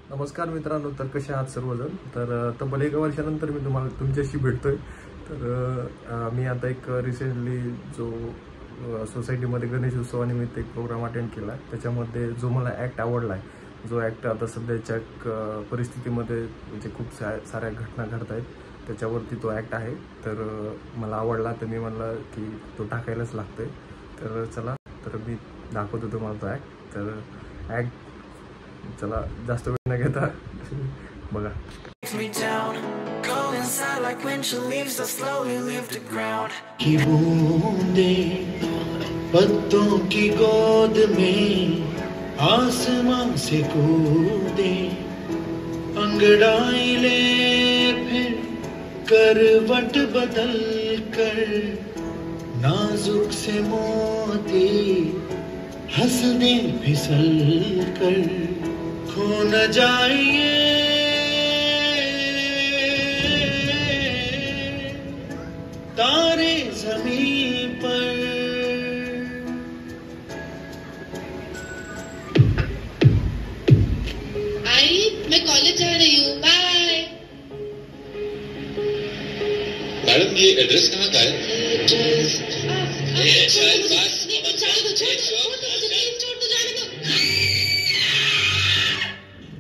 नमस्कार मित्रांनो, तर कसे आहात सर्वजण। तर तब्बल 1 वर्षानंतर मी तुमच्याशी भेटतोय। तर मी आता एक रिसेंटली जो सोसायटीमध्ये गणेश उत्सवानिमित्त एक प्रोग्राम अटेंड केला, त्याच्यामध्ये जो मला ॲक्ट आवडला आहे, जो ॲक्ट आता सध्याच्या परिस्थितीमध्ये म्हणजे खूप साऱ्या घटना घडत आहेत, त्याच्यावरती तो ॲक्ट आहे। तर मला आवडला, तर मी म्हणलं की तो टाकायलाच लागतोय। तर चला, तर मी दाखवतो तुम्हाला तो ॲक्ट। तर ॲक्ट चला जास्त वेळ न घेता बघा। की बूंदें पत्तों की गोद में आसमां से कूदे, अंगड़ाई ले फिर करवट बदल कर, नाजुक से मोती हंस दे फिसल कर, खो न जाइए तारे ज़मीं पर। आई मैं कॉलेज जा रही हूँ, बाय। मैडम ये एड्रेस कहाँ का है?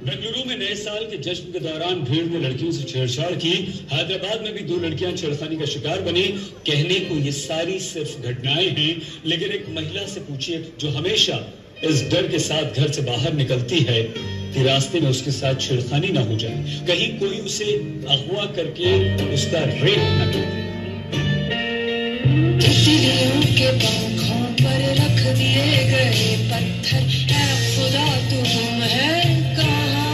बेंगलुरु में नए साल के जश्न के दौरान भीड़ ने लड़कियों से छेड़छाड़ की। हैदराबाद में भी 2 लड़कियां छेड़खानी का शिकार बनी। कहने को ये सारी सिर्फ घटनाएं हैं, लेकिन एक महिला से पूछिए जो हमेशा इस डर के साथ घर से बाहर निकलती है कि रास्ते में उसके साथ छेड़खानी ना हो जाए, कहीं कोई उसे अगवा करके उसका रेप न करे। तितलियों के पंखों पर रख दिए गए पत्थर, है खुदा तू गुम है कहाँ?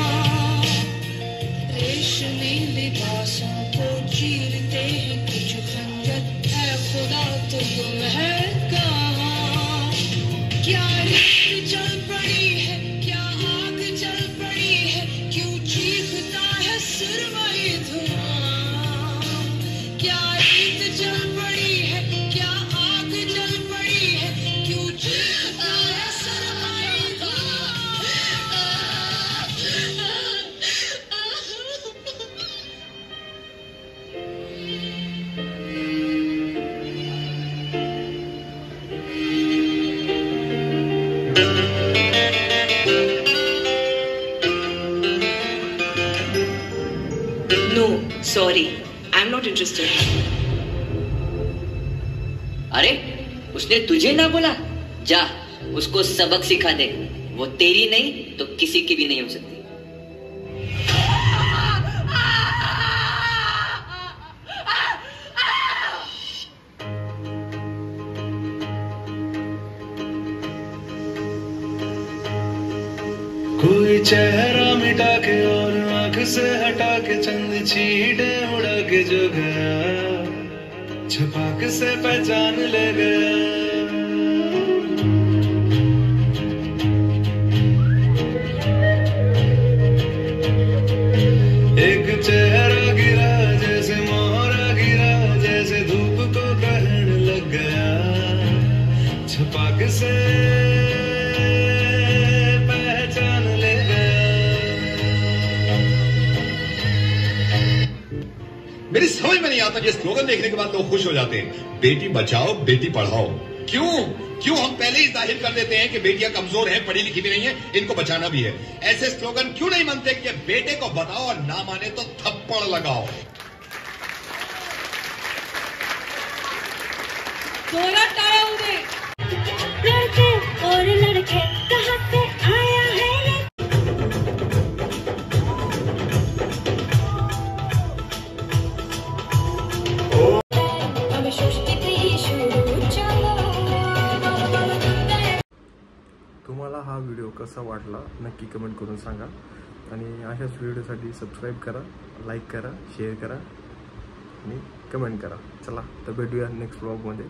रेशमी लिबासों को चीरते हैं कुछ खंजर, है खुदा तू गुम है कहाँ? क्या रीत चल पड़ी है, क्या आग जल पड़ी है, क्यों चीखता है सुरमई धुआं? क्या रीत चल पड़ी है, क्या आग जल पड़ी है, क्यों चीखता है सुरमई धुआं? No, sorry, I'm not interested. अरे उसने तुझे ना बोला? जा उसको सबक सिखा दे, वो तेरी नहीं तो किसी की भी नहीं हो सकती। कोई चेहरा मिटा के और आंख से हटा के चंद छींटे उड़ा के जो गया, छपाक से पहचान ले गया। एक चेहरा गिरा जैसे मोहरा गिरा, जैसे धूप को ग्रहण लग गया, छपाक से पहचान ले गया। मेरी समझ में नहीं आता कि स्लोगन देखने के बाद लोग खुश हो जाते हैं, बेटी बचाओ बेटी पढ़ाओ। क्यों हम पहले ही जाहिर कर देते हैं कि बेटियां कमजोर हैं, पढ़ी लिखी भी नहीं है, इनको बचाना भी है। ऐसे स्लोगन क्यों नहीं बनते कि बेटे को बताओ और ना माने तो थप्पड़ लगाओ। जोरात टाळ्या होऊ दे। लड़के और लड़के कहाँ से आया है ये? तुम्हाला हा व्हिडिओ कसा वाटला नक्की कमेंट करून सांगा। आणि अशाच व्हिडिओसाठी सबस्क्राईब करा, लाईक करा, शेअर करा आणि कमेंट करा। चला तर भेटूया नेक्स्ट व्लॉगमध्ये।